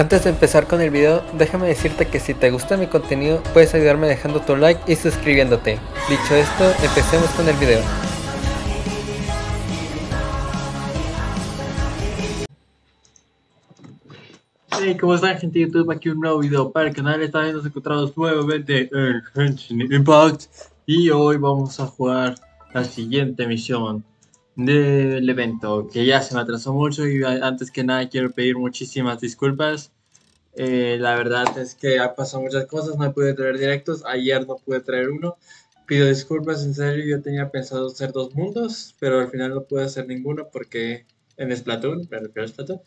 Antes de empezar con el video, déjame decirte que si te gusta mi contenido, puedes ayudarme dejando tu like y suscribiéndote. Dicho esto, empecemos con el video. Hey, ¿cómo están, gente de YouTube? Aquí un nuevo video para el canal. Esta vez nos encontramos nuevamente en Genshin Impact y hoy vamos a jugar la siguiente misión del evento, que ya se me atrasó mucho y antes que nada quiero pedir muchísimas disculpas. La verdad es que han pasado muchas cosas, no pude traer directos, ayer no pude traer uno. Pido disculpas, en serio, yo tenía pensado hacer 2 mundos, pero al final no pude hacer ninguno porque en Splatoon, me refiero a Splatoon,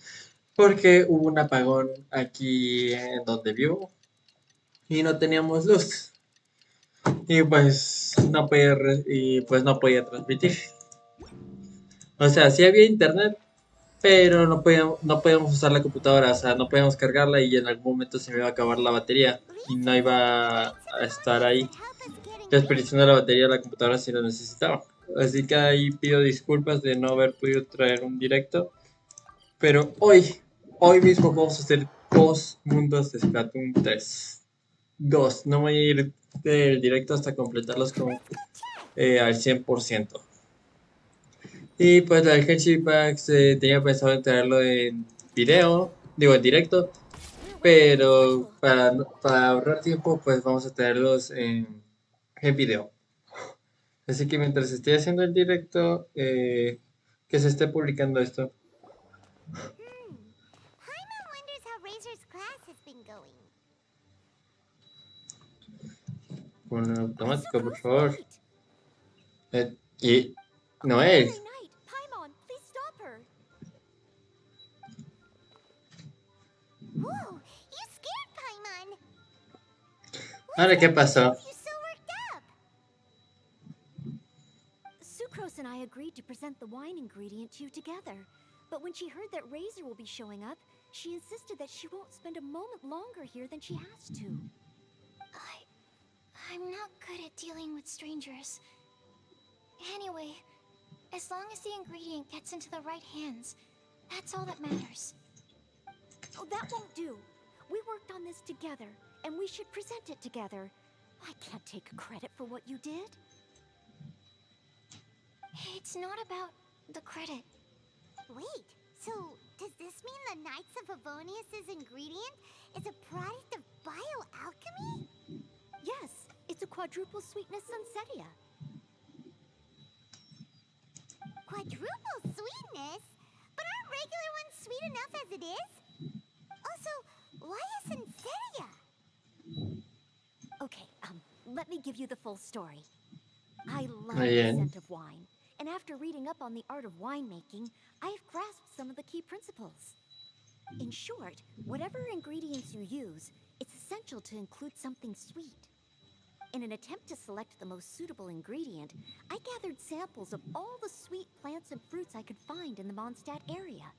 porque hubo un apagón aquí en donde vivo y no teníamos luz y pues no podía transmitir. O sea, sí había internet, pero no podíamos usar la computadora, o sea, no podíamos cargarla y en algún momento se me iba a acabar la batería y no iba a estar ahí desperdiciando la batería de la computadora si lo necesitaba. Así que ahí pido disculpas de no haber podido traer un directo, pero hoy mismo vamos a hacer 2 mundos de Splatoon 3. 2, no voy a ir del directo hasta completarlos al 100%. Y pues la del Genshin Impact tenía pensado en traerlo en en directo, pero para ahorrar tiempo pues vamos a traerlos en video. Así que mientras esté haciendo el directo, que se esté publicando esto. Con automático, por favor. Y Noel. Ahora, ¿qué pasó? Sucrose and I agreed to present the wine ingredient to you together. But when she heard that Razor will be showing up, she insisted that she won't spend a moment longer here than she has to. I'm not good at dealing with strangers. Anyway, as long as the ingredient gets into the right hands, that's all that matters. Oh, that won't do. We worked on this together, and we should present it together. I can't take credit for what you did. It's not about the credit. Wait, so does this mean the Knights of Favonius' ingredient is a product of bioalchemy? Yes, it's a quadruple sweetness sunsetia. Quadruple sweetness? But aren't regular ones sweet enough as it is? Also, why a sunsetia? Okay, let me give you the full story. I love Muy the bien. scent of wine, and after reading up on the art of winemaking, I have grasped some of the key principles. In short, whatever ingredients you use, it's essential to include something sweet. In an attempt to select the most suitable ingredient, I gathered samples of all the sweet plants and fruits I could find in the Mondstadt area.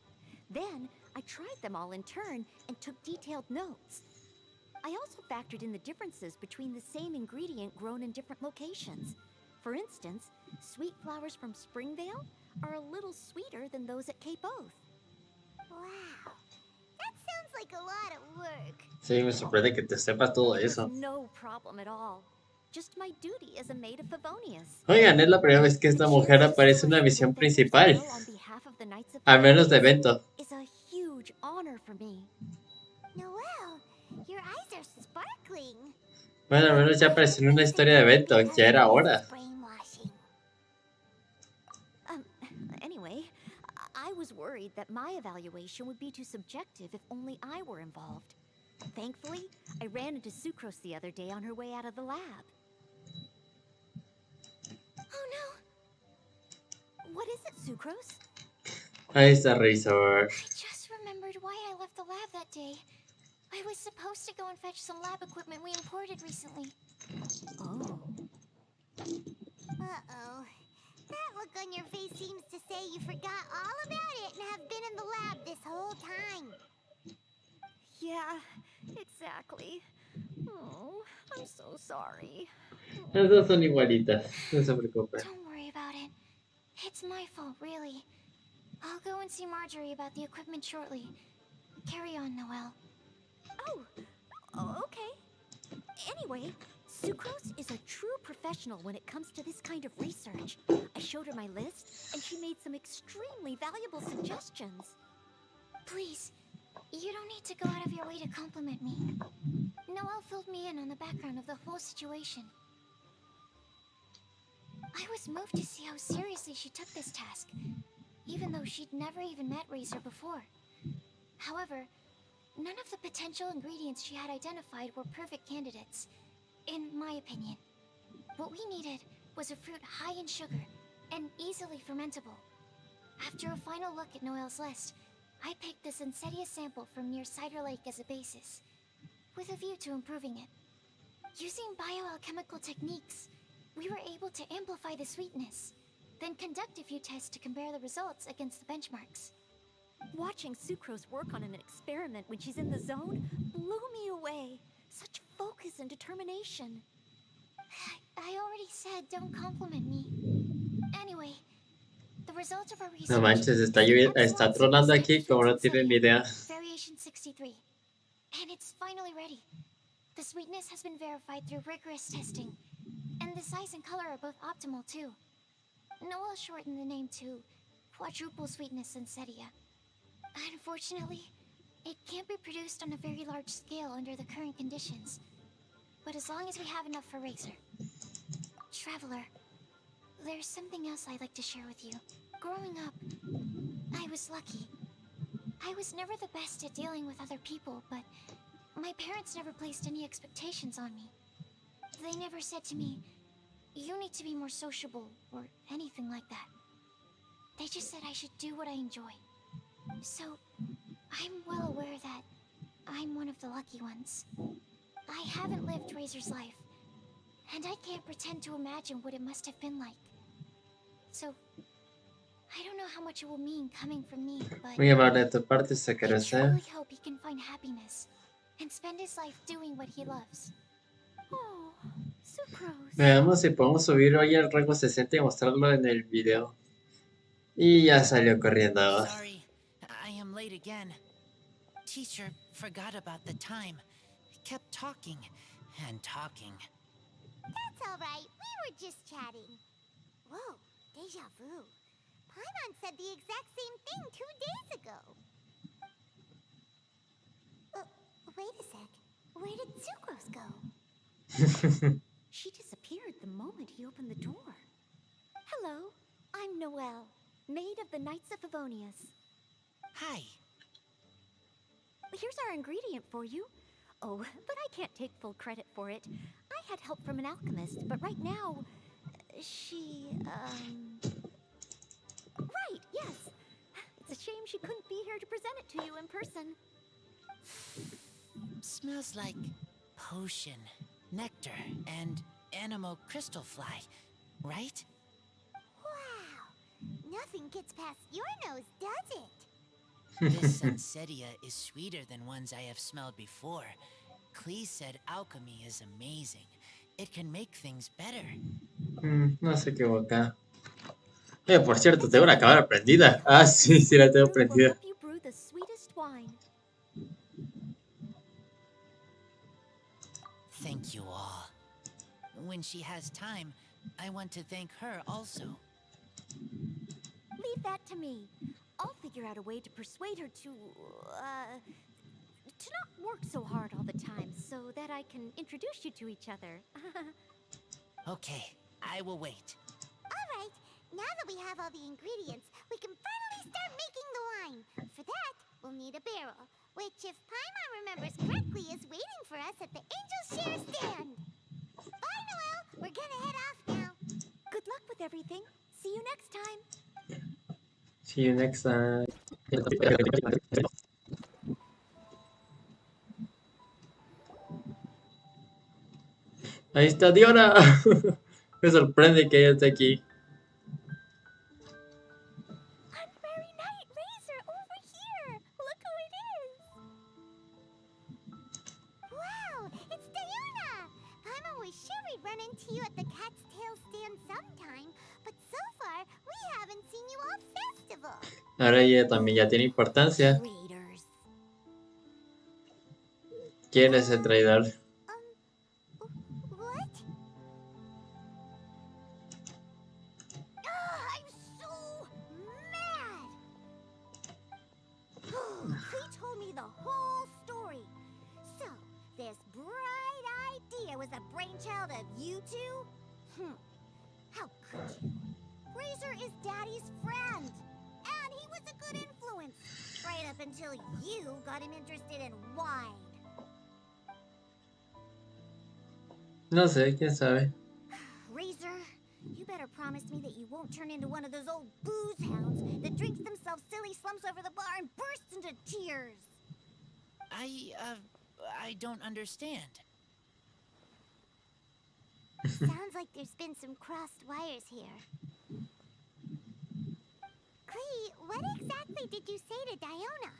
Then, I tried them all in turn and took detailed notes. I also factored in the differences between the same ingredient grown in different locations. For instance, sweet flowers from Springvale are a little sweeter than those at Cape Oath. Wow, that sounds like a lot of work. Sí, me sorprende que te sepas todo There's eso. no problem at all. Just my duty as a maid of Favonius. Oigan, es la primera vez que esta mujer aparece en una misión principal. Al menos de evento. Is a huge honor for me. Noel, your eyes are sparkling. Bueno, al menos ya apareció en una historia de evento. Ya era hora. Brainwashing. Anyway, I was worried that my evaluation would be too subjective if only I were involved. Thankfully, I ran into Sucrose the other day on her way out of the lab. Oh no! What is it, Sucrose? Ahí está Razor. I just remembered why I left the lab that day. I was supposed to go and fetch some lab equipment we imported recently. Oh. Uh-oh. That look on your face seems to say you forgot all about it and have been in the lab this whole time. Yeah, exactly. Oh, I'm so sorry. Las dos son igualitas. No se preocupen. Don't worry about it. It's my fault, really. I'll go and see Marjorie about the equipment shortly. Carry on, Noel. way. Sucrose is a true professional when it comes to this kind of research. I showed her my list, and she made some extremely valuable suggestions. Please, you don't need to go out of your way to compliment me. Noelle filled me in on the background of the whole situation. I was moved to see how seriously she took this task, even though she'd never even met Razor before. However, none of the potential ingredients she had identified were perfect candidates, in my opinion. What we needed was a fruit high in sugar and easily fermentable. After a final look at Noelle's list, I picked the Sensetia sample from near Cider Lake as a basis, with a view to improving it. Using bioalchemical techniques, we were able to amplify the sweetness, then conduct a few tests to compare the results against the benchmarks. Watching Sucrose work on an experiment when she's in the zone blew me away. Such focus and determination. I already said don't compliment me. Anyway, the result of our research No manches, is está, the está excellent tronando sweet aquí state como no of tienen ni Sensetia, idea. Variation 63. And it's finally ready. The sweetness has been verified through rigorous testing, and the size and color are both optimal too. Noelle shortened the name to quadruple sweetness Sensetia. Unfortunately, it can't be produced on a very large scale under the current conditions. But as long as we have enough for Razor. Traveler, there's something else I'd like to share with you. Growing up, I was lucky. I was never the best at dealing with other people, but my parents never placed any expectations on me. They never said to me, you need to be more sociable, or anything like that. They just said I should do what I enjoy. So, I'm well aware that I'm one of the lucky ones. I haven't lived Razor's life, and I can't pretend to imagine what it must have been like. So, I don't know how much it will mean coming from me, but Muy amable de tu parte, I Sakurase. truly hope he can find happiness and spend his life doing what he loves. Oh, Sucrose. Veamos si podemos subir hoy el rango 60 y mostrarlo en el video. Y ya salió corriendo. Sorry, I am late again. Teacher forgot about the time. Kept talking and talking. That's alright, we were just chatting. Whoa, deja vu. Paimon said the exact same thing 2 days ago. Wait a sec. Where did Sucrose go? She disappeared the moment he opened the door. Hello, I'm Noelle, maid of the Knights of Favonius. Hi. Here's our ingredient for you. Oh, but I can't take full credit for it. I had help from an alchemist, but right now, she, Right, yes. It's a shame she couldn't be here to present it to you in person. Smells like potion, nectar, and anemo crystal fly, right? Wow! Nothing gets past your nose, does it? This Sensetia is sweeter than ones I have smelled before. Clee said alchemy is amazing. It can make things better. No se equivoca. Por cierto, tengo una cámara prendida. Ah, sí, sí la tengo Will prendida. help you brew the sweetest wine. Thank you all. When she has time, I want to thank her also. Leave that to me. I'll figure out a way to persuade her to not work so hard all the time so that I can introduce you to each other. Okay, I will wait. Alright, now that we have all the ingredients, we can finally start making the wine. For that, we'll need a barrel, which, if Paimon remembers correctly, is waiting for us at the Angel's Share stand. Bye, Noelle! We're gonna head off now. Good luck with everything. See you next time. See you next time. Ahí está Diona. Me sorprende que ella esté aquí. Unmarried Knight Razor over here. Look who it is. Wow, it's Diona! Paimon was sure we'd run into you at the Cat's Tail stand sometime, but so far, we haven't seen you all festival. Ahora ella también ya tiene importancia. Traitors. ¿Quién es el traidor? was the brainchild of you two? How could you? Razor is Daddy's friend, and he was a good influence, right up until you got him interested in wine. No sé, quién sabe. Razor, you better promise me that you won't turn into one of those old booze hounds that drinks themselves silly, slumps over the bar, and bursts into tears. I don't understand. Sounds like there's been some crossed wires here. Clee, what exactly did you say to Diona?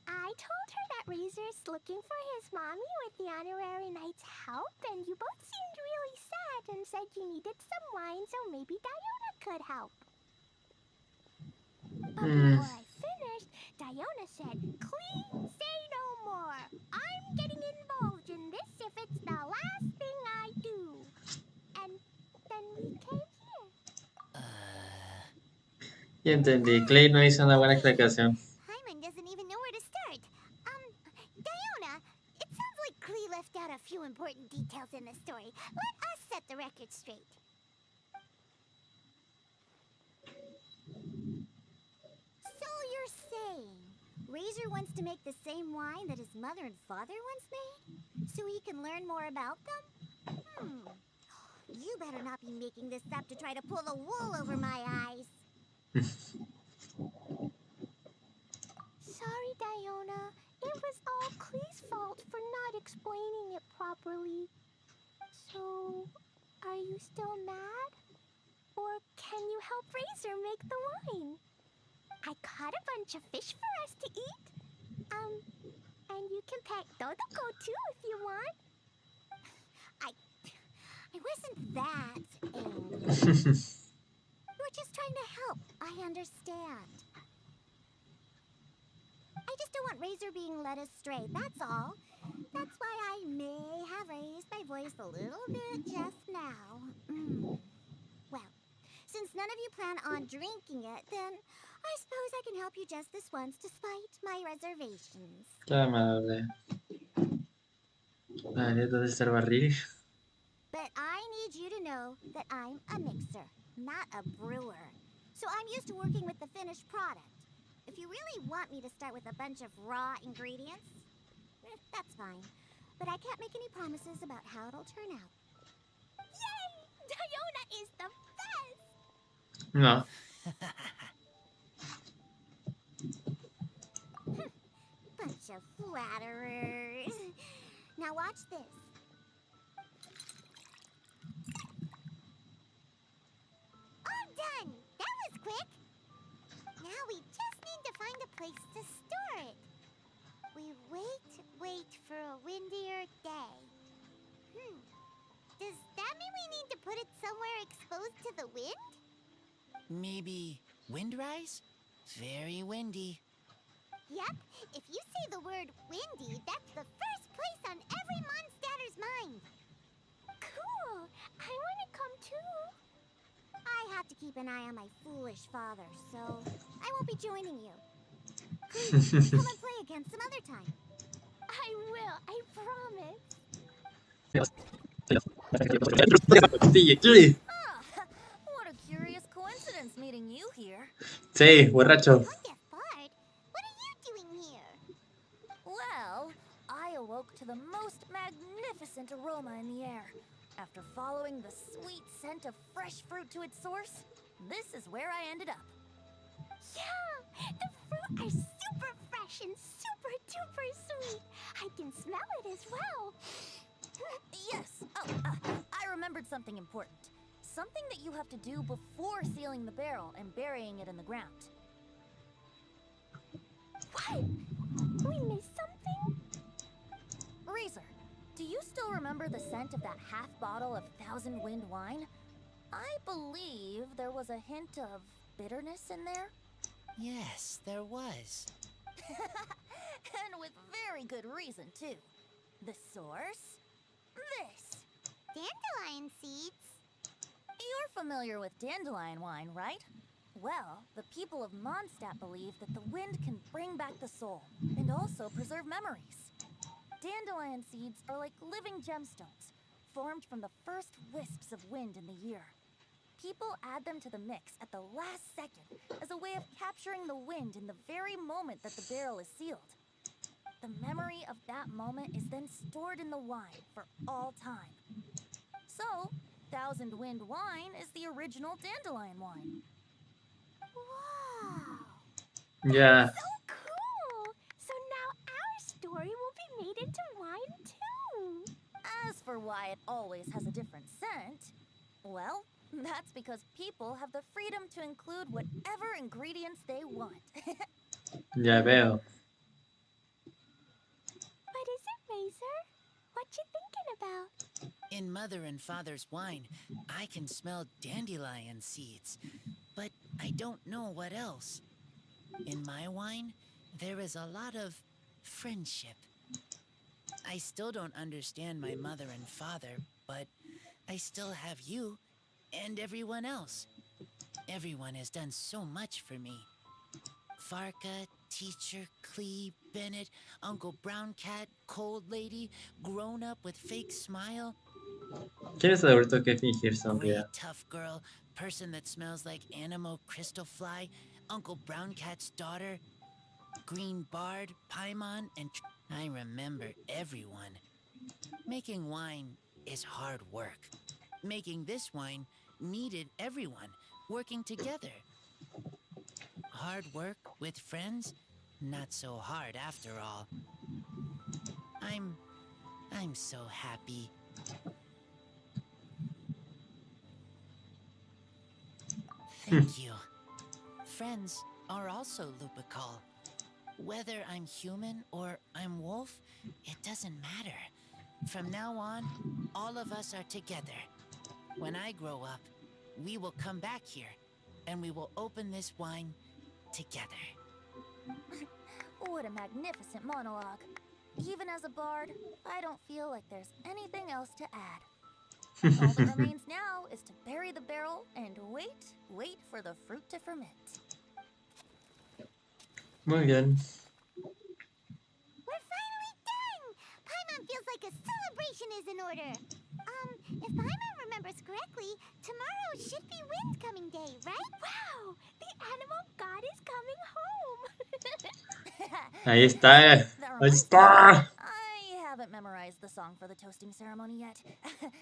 I told her that Razor's looking for his mommy with the honorary knight's help, and you both seemed really sad and said you needed some wine, so maybe Diona could help. But before I finished, Diona said, Clee, say no more. I'm getting involved in this if it's the last thing I do. And then we came here. Ya entendí. Clay no hizo una buena explicación. Hyman doesn't even know where to start. Diona, it sounds like Clee left out a few important details in the story. Let us set the record straight. So you're saying Razor wants to make the same wine that his mother and father once made? So he can learn more about them? You better not be making this up to try to pull the wool over my eyes. Sorry, Diona. It was all Clee's fault for not explaining it properly. So, are you still mad? Or can you help Razor make the wine? I caught a bunch of fish for us to eat. And you can pet Dodoko too if you want. I wasn't that angry. We're just trying to help. I understand. I just don't want Razor being led astray, that's all. That's why I may have raised my voice a little bit just now. Well, since none of you plan on drinking it, then I suppose I can help you just this once despite my reservations. Qué amable. Vale, ¿dónde está el barril? But I need you to know that I'm a mixer, not a brewer. So I'm used to working with the finished product. If you really want me to start with a bunch of raw ingredients, that's fine. But I can't make any promises about how it'll turn out. Yay! Diona is the best! No. Bunch of flatterers. Now watch this. All done! That was quick! Now we just need to find a place to store it. We wait for a windier day. Does that mean we need to put it somewhere exposed to the wind? Maybe windrise? Very windy. Yep, if you say the word windy, that's the first place on every Mondstatter's mind. Cool! I want to come too. I have to keep an eye on my foolish father, so I won't be joining you. Please, come and play again some other time. I will, I promise. What a curious coincidence meeting you here. Sí, borracho. Don't get bored. What are you doing here? Well, I awoke to the most magnificent aroma in the air. After following the sweet scent of fresh fruit to its source, this is where I ended up. Yeah, the fruit are super fresh and super duper sweet. I can smell it as well. Yes. I remembered something important. Something that you have to do before sealing the barrel and burying it in the ground. What? We missed something? Razor, do you still remember the scent of that half bottle of Thousand Wind wine? I believe there was a hint of bitterness in there. Yes, there was. And with very good reason, too. The source? This. Dandelion seeds. You're familiar with dandelion wine, right? Well, the people of Mondstadt believe that the wind can bring back the soul and also preserve memories. Dandelion seeds are like living gemstones, formed from the first wisps of wind in the year. People add them to the mix at the last second as a way of capturing the wind in the very moment that the barrel is sealed. The memory of that moment is then stored in the wine for all time. So, Thousand Wind wine is the original dandelion wine. Wow! Ya. So cool! So now our story will be made into wine too! As for why it always has a different scent, well, that's because people have the freedom to include whatever ingredients they want. Ya veo. What is it, Razor? What you thinking about? In Mother and Father's wine, I can smell dandelion seeds, but I don't know what else. In my wine, there is a lot of friendship. I still don't understand my mother and father, but I still have you and everyone else. Everyone has done so much for me. Farka, Teacher, Clee, Bennett, Uncle Brown Cat, Cold Lady, Grown Up with Fake Smile, ¿Quieres adulto que fingir Great sonría? Tough Girl, Person That Smells Like Animo Crystal Fly, Uncle Brown Cat's Daughter, Green Bard, Paimon, and I remember everyone. Making wine is hard work. Making this wine needed everyone working together. Hard work with friends? Not so hard after all. I'm so happy. Thank you. Friends are also Lupical. Whether I'm human or I'm wolf, it doesn't matter. From now on, all of us are together. When I grow up, we will come back here, and we will open this wine together. What a magnificent monologue. Even as a bard, I don't feel like there's anything else to add. All that remains now is to bury the barrel and wait for the fruit to ferment. Muy bien. We're finally done! Paimon feels like a celebration is in order. If Paimon remembers correctly, tomorrow should be Wind-coming day, right? Wow! The animal god is coming home! Ahí está. That Ahí reminds está. me, I haven't memorized the song for the toasting ceremony yet.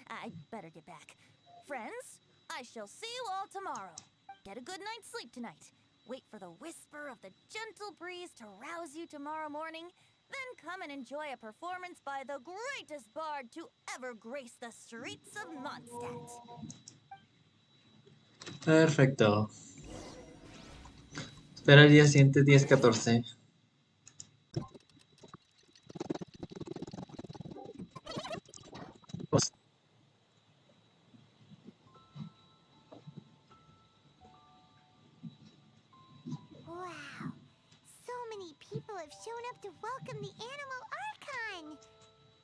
I'd better get back. Friends, I shall see you all tomorrow. Get a good night's sleep tonight. Wait for the whisper of the gentle breeze to rouse you tomorrow morning. Then come and enjoy a performance by the greatest bard to ever grace the streets of Mondstadt. Perfecto. Espera el día siguiente, 10-14. Wow! So many people have shown up to welcome the Animal Archon!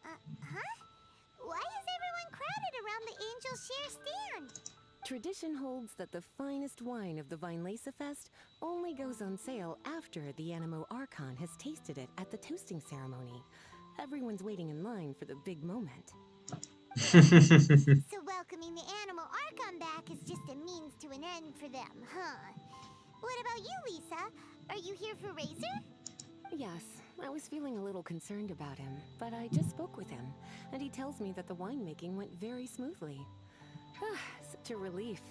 Huh? Why is everyone crowded around the Angel Share stand? Tradition holds that the finest wine of the Weinlese Fest only goes on sale after the Animo Archon has tasted it at the toasting ceremony. Everyone's waiting in line for the big moment. So welcoming the Animal Archon back is just a means to an end for them, huh? What about you, Lisa? Are you here for Razor? Yes, I was feeling a little concerned about him, but I just spoke with him, and he tells me that the winemaking went very smoothly. Such a relief.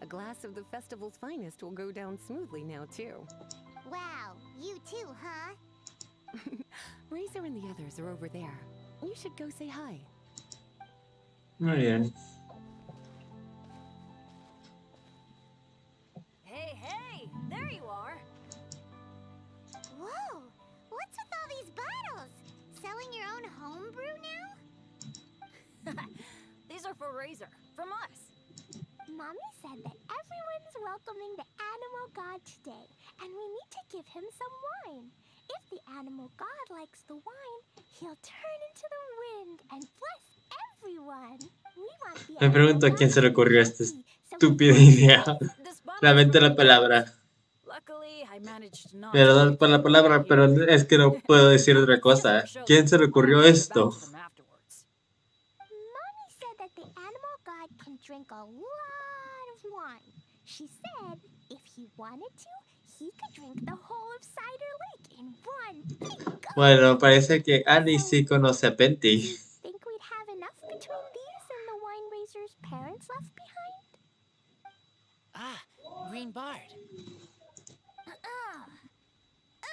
A glass of the festival's finest will go down smoothly now, too. Wow, you too, huh? Razor and the others are over there. You should go say hi. Muy bien. Hey, there you are. Whoa! What's with all these bottles? Selling your own homebrew now? These are for Razor, from us. Mommy said that everyone's welcoming the Animal God today, and we need to give him some wine. If the Animal God likes the wine, he'll turn into the wind and bless everyone. We want the Me pregunto a Animal quién se le God to be ocurrió esta happy, so we estúpida want idea. This bottle's Lamento for la my palabra. dad. Luckily, I managed not to Perdón wake por la up palabra, right pero here. es que no puedo decir otra Let's see how cosa. our show ¿Quién se le goes. I'll ocurrió have to get back esto? to them afterwards. Mommy said that the animal god can drink a lot of wine. She said if he wanted to, he could drink the whole of Cider Lake in one big gulp. Bueno, parece que Annie So, sí conoce a do Penty. you think we'd have enough between these and the wine raiser's parents left behind? Ah, Green Bard.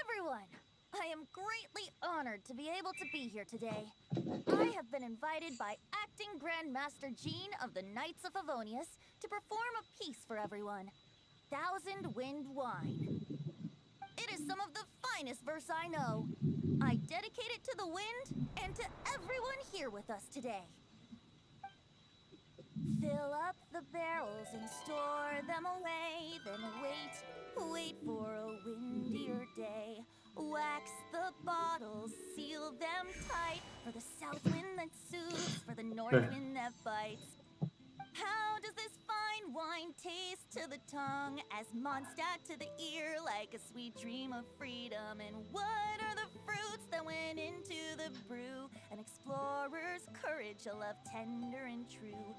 Everyone, I am greatly honored to be able to be here today. I have been invited by Acting Grandmaster Jean of the Knights of Favonius to perform a piece for everyone. Thousand Wind Wine. It is some of the finest verse I know. I dedicate it to the wind and to everyone here with us today. Fill up the barrels and store them away, then wait for a windier day. Wax the bottles, seal them tight for the south wind that soothes, for the north wind that bites. How does this fine wine taste to the tongue, as Mondstadt to the ear, like a sweet dream of freedom? And what are the fruits that went into the brew? An explorer's courage, a love tender and true.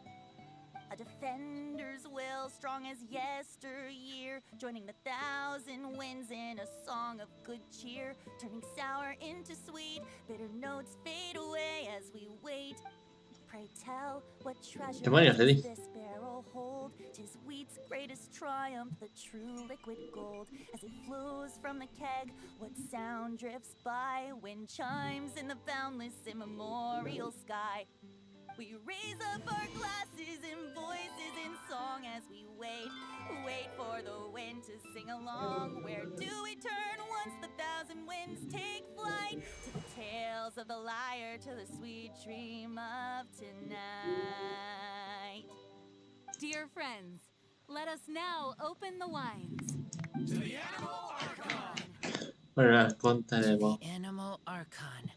A defender's will, strong as yesteryear, joining the thousand winds in a song of good cheer, turning sour into sweet, bitter notes fade away as we wait. Pray tell, what treasure Demonios, does Eddie. this barrel hold? 'Tis wheat's greatest triumph, the true liquid gold. As it flows from the keg, what sound drifts by? Wind chimes in the boundless immemorial sky. We raise up our glasses and voices in song as we wait for the wind to sing along. Where do we turn once the thousand winds take flight? To the tales of the lyre, to the sweet dream of tonight. Dear friends, let us now open the wines. Ahora To contaremos. the Animal Archon.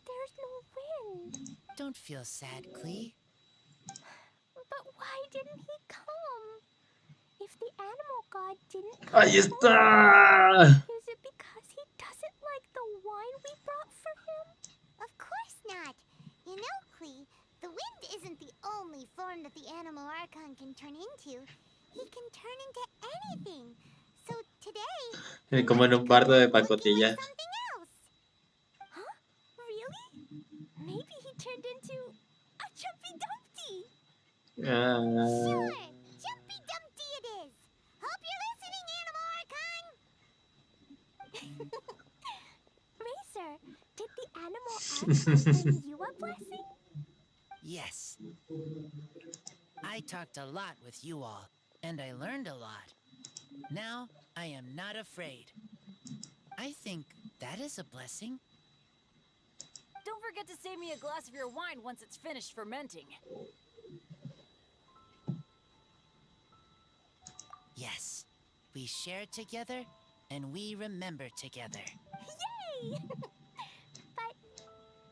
There's no wind. Don't feel sad, Klee. But why didn't he come? If the animal god didn't come, ¡Ahí está! is it because he doesn't like the wine we brought for him? Of course not. You know, Klee, the wind isn't the only form that the animal archon can turn into. He can turn into anything. So today, Como en un bardo de pacotilla. something else. Huh? Really? Maybe he turned into a Jumpy Dumpty. Ah. Sure, Jumpy Dumpty it is. Hope you're listening, animal archon. Racer, did the animal archon bring you a blessing? Yes. I talked a lot with you all, and I learned a lot. Now, I am not afraid. I think that is a blessing. Don't forget to save me a glass of your wine once it's finished fermenting. Yes. We share together, and we remember together. Yay! But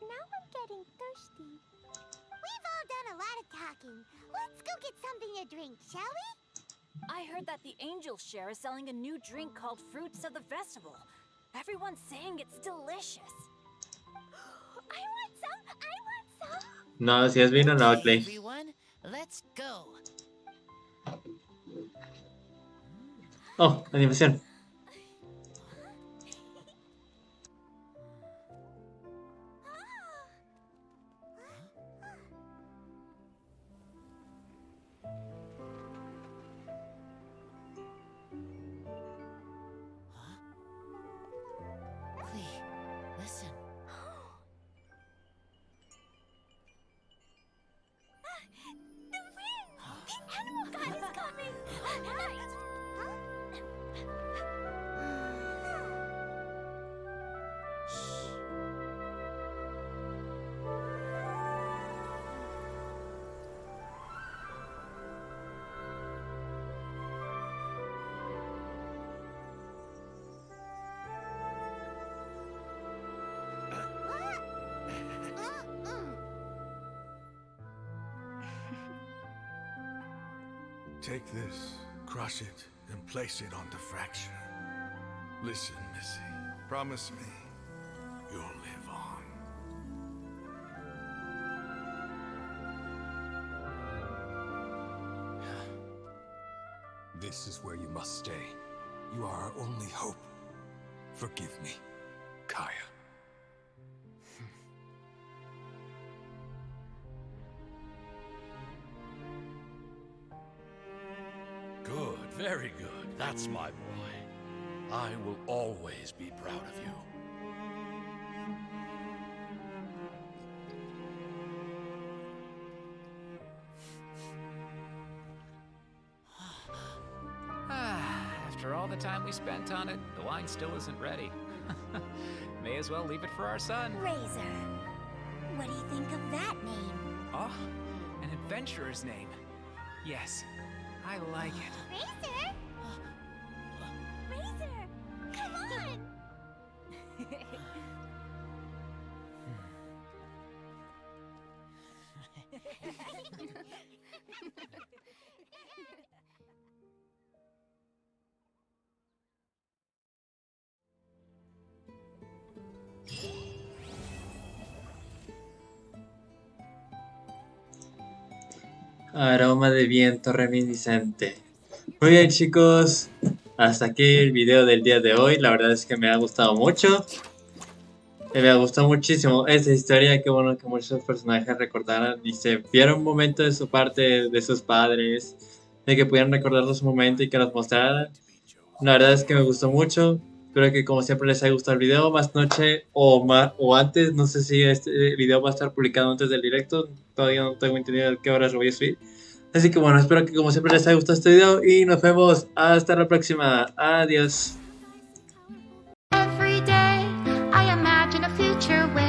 now I'm getting thirsty. We've all done a lot of talking. Let's go get something to drink, shall we? I heard that the Angel Share is selling a new drink called Fruits of the Festival. Everyone's saying it's delicious. I want some! No, si es vino, no, Okay, Clay. everyone, let's go. Oh, animación. Klee, listen. The wind! The animal god is coming! Alright! Huh? Take this, crush it, and place it on the fracture. Listen, Missy. Promise me you'll live on. This is where you must stay. You are our only hope. Forgive me, Kaya. Good, very good. That's my boy. I will always be proud of you. After all the time we spent on it, the wine still isn't ready. May as well leave it for our son. Razor. What do you think of that name? Oh, an adventurer's name. Yes, I like it. Razor? Razor! Come on! Aroma de viento reminiscente. Muy bien, chicos, hasta aquí el video del día de hoy. La verdad es que me ha gustado mucho. Me gustó muchísimo esta historia. Qué bueno que muchos personajes recordaran y se vieron un momento de su parte, de sus padres, de que pudieran recordar los momentos y que los mostraran. La verdad es que me gustó mucho. Espero que como siempre les haya gustado el video. Más noche o antes. No sé si este video va a estar publicado antes del directo. Todavía no tengo entendido a qué horas lo voy a subir. Así que bueno, espero que como siempre les haya gustado este video. Y nos vemos hasta la próxima. Adiós. Every day I imagine a future where